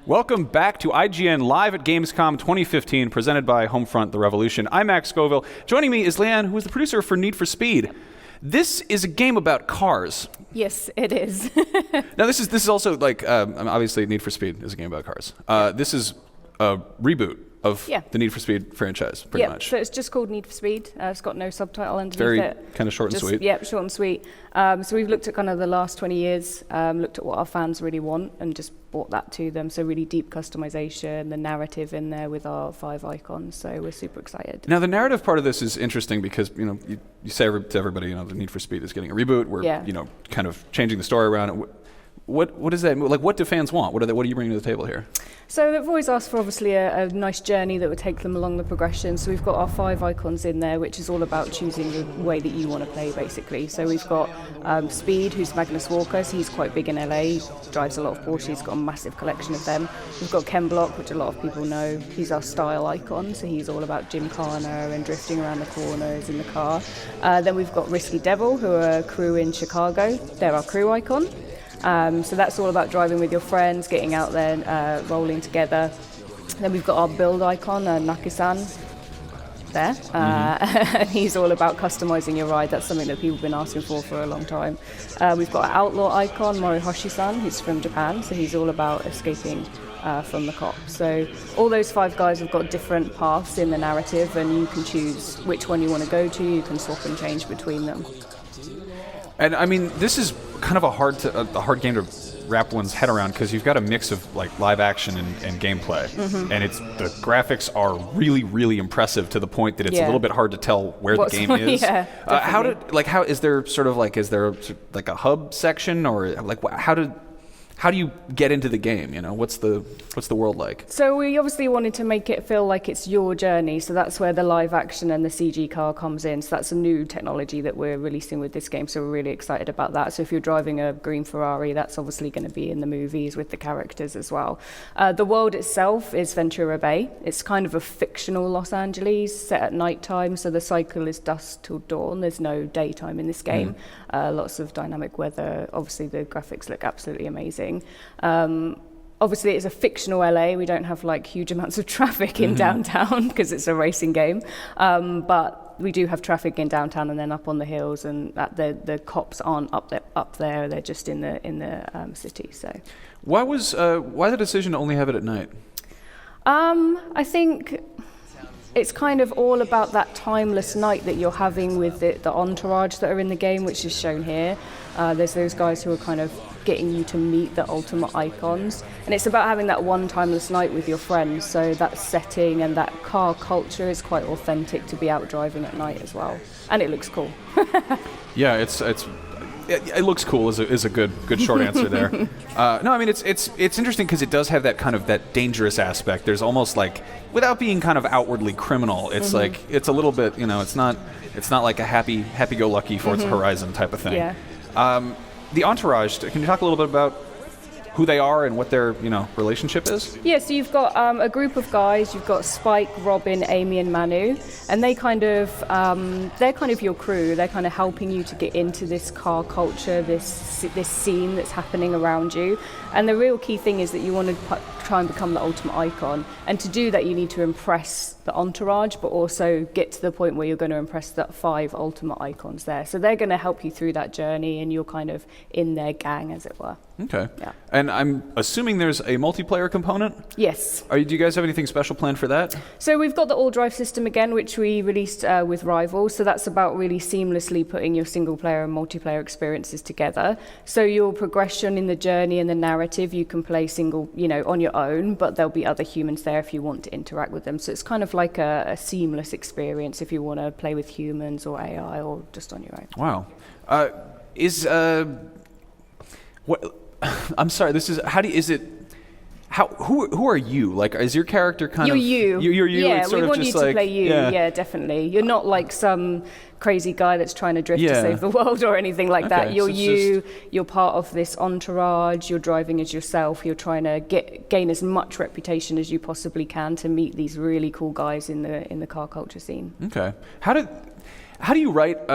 Welcome back to IGN Live at Gamescom 2015, presented by Homefront: The Revolution. I'm Max Scoville. Joining me is Leanne, who is the producer for Need for Speed. This is a game about cars. Yes, it is. Now, this is also like obviously Need for Speed is a game about cars. This is a reboot of the Need for Speed franchise, pretty much. So it's just called Need for Speed. It's got no subtitle underneath very it. kind of short and sweet. Yeah, short and sweet. So we've looked at kind of the last 20 years, looked at what our fans really want, and just brought that to them. So really deep customization, the narrative in there with our 5 icons. So we're super excited. Now, the narrative part of this is interesting because you say to everybody, the Need for Speed is getting a reboot. We're kind of changing the story around it. What does that like? What do fans want? What are you bringing to the table here? So they've always asked for obviously a nice journey that would take them along the progression. So we've got our 5 icons in there, which is all about choosing the way that you want to play, basically. So we've got Speed, who's Magnus Walker. So he's quite big in LA, drives a lot of Porsche. He's got a massive collection of them. We've got Ken Block, which a lot of people know. He's our style icon. So he's all about gymkhana and drifting around the corners in the car. Then we've got Risky Devil, who are a crew in Chicago. They're our crew icon. So that's all about driving with your friends, getting out there, rolling together. Then we've got our build icon, Naki-san, there. And he's all about customizing your ride. That's something that people have been asking for a long time. We've got our outlaw icon, Morihoshi-san, who's from Japan. So he's all about escaping from the cops. So all those 5 guys have got different paths in the narrative, and you can choose which one you want to go to. You can swap and change between them. And I mean, this is kind of a hard game to wrap one's head around because you've got a mix of like live action and gameplay, and the graphics are really, really impressive to the point that it's a little bit hard to tell where the game is. Is there a hub section, or like how do you get into the game? What's the world like? So we obviously wanted to make it feel like it's your journey. So that's where the live action and the CG car comes in. So that's a new technology that we're releasing with this game. So we're really excited about that. So if you're driving a green Ferrari, that's obviously going to be in the movies with the characters as well. The world itself is Ventura Bay. It's kind of a fictional Los Angeles set at nighttime. So the cycle is dusk till dawn. There's no daytime in this game. Lots of dynamic weather. Obviously the graphics look absolutely amazing. Obviously it's a fictional LA. We don't have like huge amounts of traffic in downtown because it's a racing game, but we do have traffic in downtown and then up on the hills, and the cops aren't up there. They're just in the city. So why the decision to only have it at night? I think it's kind of all about that timeless night that you're having with the entourage that are in the game, which is shown here. There's those guys who are kind of getting you to meet the ultimate icons, and it's about having that one timeless night with your friends. So that setting and that car culture is quite authentic to be out driving at night as well, and it looks cool. Yeah, it looks cool is a good short answer there. No, I mean it's interesting because it does have that kind of that dangerous aspect. There's almost like, without being kind of outwardly criminal, it's like it's a little bit, it's not like a happy-go-lucky Forza Horizon type of thing. Yeah. The entourage, can you talk a little bit about who they are and what their relationship is? Yeah, so you've got a group of guys. You've got Spike, Robin, Amy, and Manu, and they're kind of your crew. They're kind of helping you to get into this car culture, this scene that's happening around you. And the real key thing is that you want to try and become the ultimate icon. And to do that, you need to impress the entourage, but also get to the point where you're going to impress the 5 ultimate icons there. So they're going to help you through that journey, and you're kind of in their gang, as it were. Okay. Yeah. And I'm assuming there's a multiplayer component? Yes. Do you guys have anything special planned for that? So we've got the all-drive system again, which we released with Rivals. So that's about really seamlessly putting your single-player and multiplayer experiences together. So your progression in the journey and the narrative, you can play single, on your own, but there'll be other humans there if you want to interact with them. So it's kind of like a seamless experience if you want to play with humans or AI or just on your own. Wow. What? I'm sorry. Who are you? Like, is your character kind of... You're you. Yeah, it's we want you to like, play you. Yeah, definitely. You're not like some crazy guy that's trying to drift to save the world or anything like that. You're you're part of this entourage. You're driving as yourself. You're trying to gain as much reputation as you possibly can to meet these really cool guys in the car culture scene. Okay. How do you write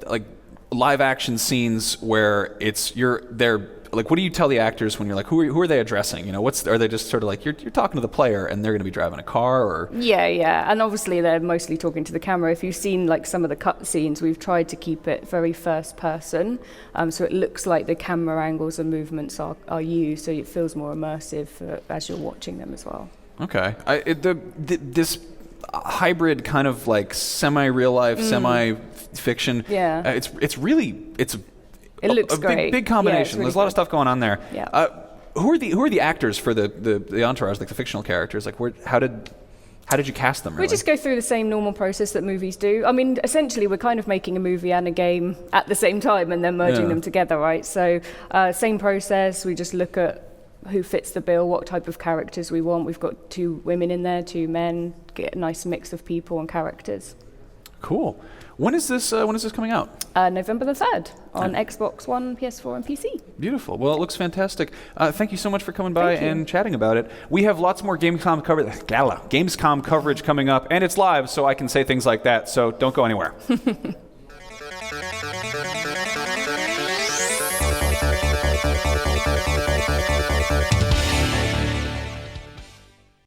like live action scenes where they're like, what do you tell the actors when you're like, who are they addressing? You know, are they just sort of like you're talking to the player and they're going to be driving a car, or? Yeah, and obviously they're mostly talking to the camera. If you've seen like some of the cut scenes, we've tried to keep it very first person, so it looks like the camera angles and movements are used, so it feels more immersive as you're watching them as well. Okay, this hybrid kind of like semi-real life, semi-fiction. Yeah, it looks a great. big combination. Yeah, it's really There's a lot of stuff going on there. Yeah. Who are the actors for the entourage, like the fictional characters? Like, how did you cast them? Really? We just go through the same normal process that movies do. I mean, essentially, we're kind of making a movie and a game at the same time, and then merging them together, right? So, same process. We just look at who fits the bill, what type of characters we want. We've got 2 women in there, 2 men. Get a nice mix of people and characters. Cool. When is this coming out? November the 3rd on Xbox One, PS4, and PC. Beautiful. Well, it looks fantastic. Thank you so much for coming by and chatting about it. We have lots more Gamescom coverage coming up, and it's live, so I can say things like that. So don't go anywhere.